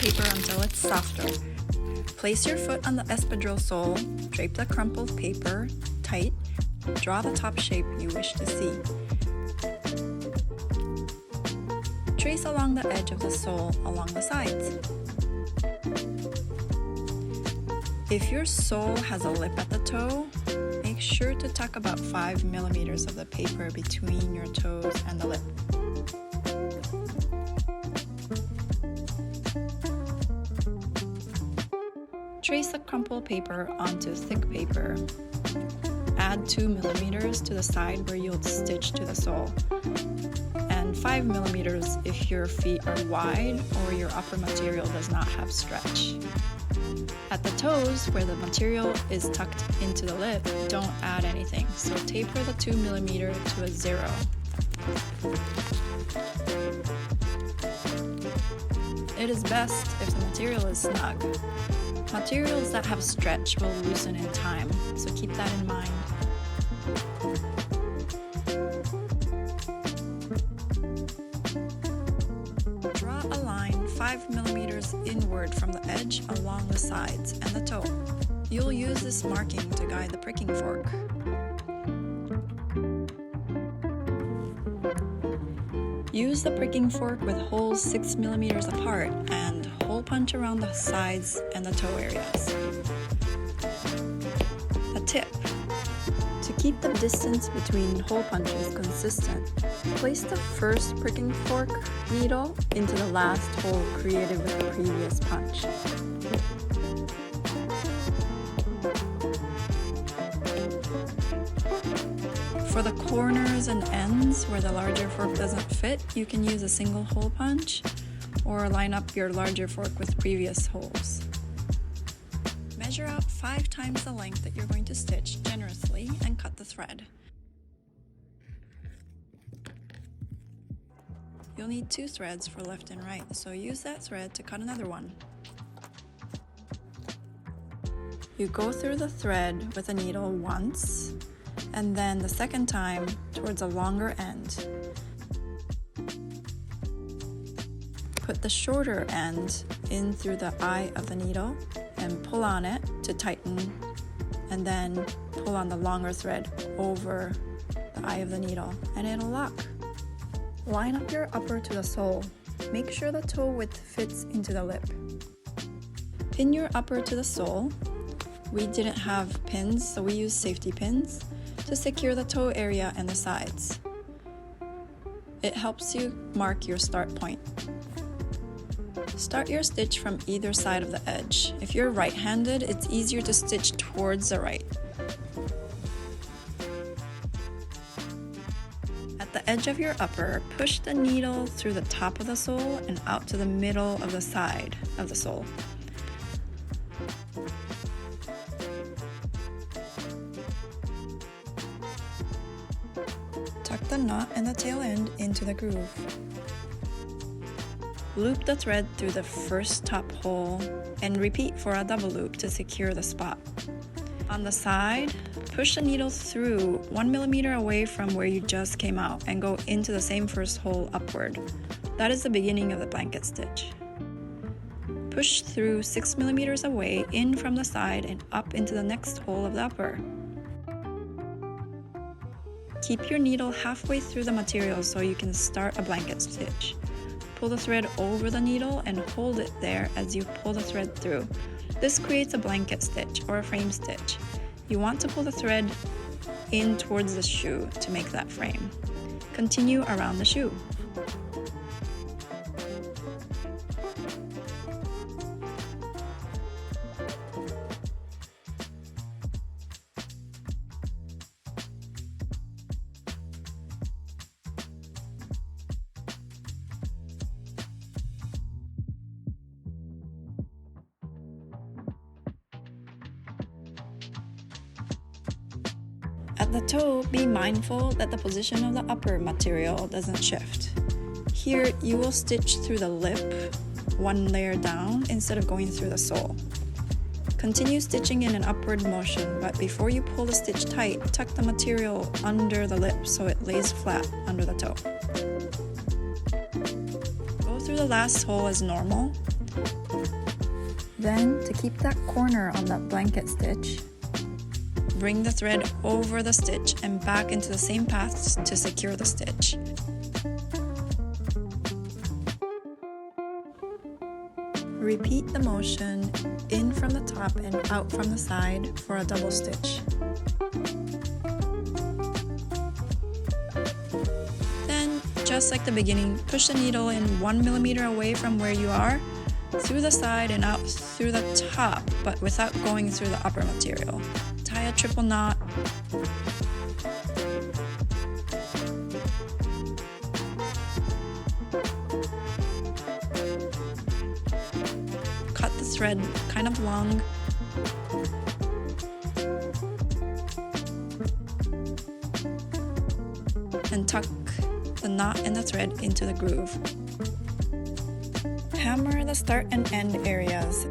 paper until it's softer. Place your foot on the espadrille sole, drape the crumpled paper tight, draw the top shape you wish to see. Trace along the edge of the sole along the sides. If your sole has a lip at the toe, make sure to tuck about 5 millimeters of the paper between your toes and the lip. Trace the crumpled paper onto thick paper. Add 2 millimeters to the side where you'll stitch to the sole, and 5 millimeters if your feet are wide or your upper material does not have stretch. At the toes, where the material is tucked into the lip, don't add anything, so taper the 2 millimeter to a 0. It is best if the material is snug. Materials that have stretch will loosen in time, so keep that in mind. Draw a line 5 millimeters inward from the edge along the sides and the toe. You'll use this marking to guide the pricking fork. Use the pricking fork with holes 6 millimeters apart and hole punch around the sides and the toe areas. A tip: to keep the distance between hole punches consistent, place the first pricking fork needle into the last hole created with the previous punch. For the corners and ends where the larger fork doesn't fit, you can use a single hole punch or line up your larger fork with previous holes. Measure out 5 times the length that you're going to stitch generously and cut the thread. You'll need 2 threads for left and right, so use that thread to cut another one. You go through the thread with a needle once, and then the second time towards a longer end. Put the shorter end in through the eye of the needle and pull on it to tighten, and then pull on the longer thread over the eye of the needle and it'll lock. Line up your upper to the sole. Make sure the toe width fits into the lip. Pin your upper to the sole. We didn't have pins, so we used safety pins to secure the toe area and the sides. It helps you mark your start point. Start your stitch from either side of the edge. If you're right-handed, it's easier to stitch towards the right. At the edge of your upper, push the needle through the top of the sole and out to the middle of the side of the sole. Tuck the knot and the tail end into the groove. Loop the thread through the first top hole and repeat for a double loop to secure the spot. On the side, push the needle through 1 millimeter away from where you just came out and go into the same first hole upward. That is the beginning of the blanket stitch. Push through 6 millimeters away in from the side and up into the next hole of the upper. Keep your needle halfway through the material so you can start a blanket stitch. Pull the thread over the needle and hold it there as you pull the thread through. This creates a blanket stitch or a frame stitch. You want to pull the thread in towards the shoe to make that frame. Continue around the shoe. At the toe, be mindful that the position of the upper material doesn't shift. Here, you will stitch through the lip, 1 layer down, instead of going through the sole. Continue stitching in an upward motion, but before you pull the stitch tight, tuck the material under the lip so it lays flat under the toe. Go through the last hole as normal. Then, to keep that corner on that blanket stitch, bring the thread over the stitch and back into the same path to secure the stitch. Repeat the motion in from the top and out from the side for a double stitch. Then, just like the beginning, push the needle in 1 millimeter away from where you are, through the side and out through the top, but without going through the upper material. Tie a triple knot. Cut the thread kind of long. And tuck the knot and the thread into the groove. Hammer the start and end areas.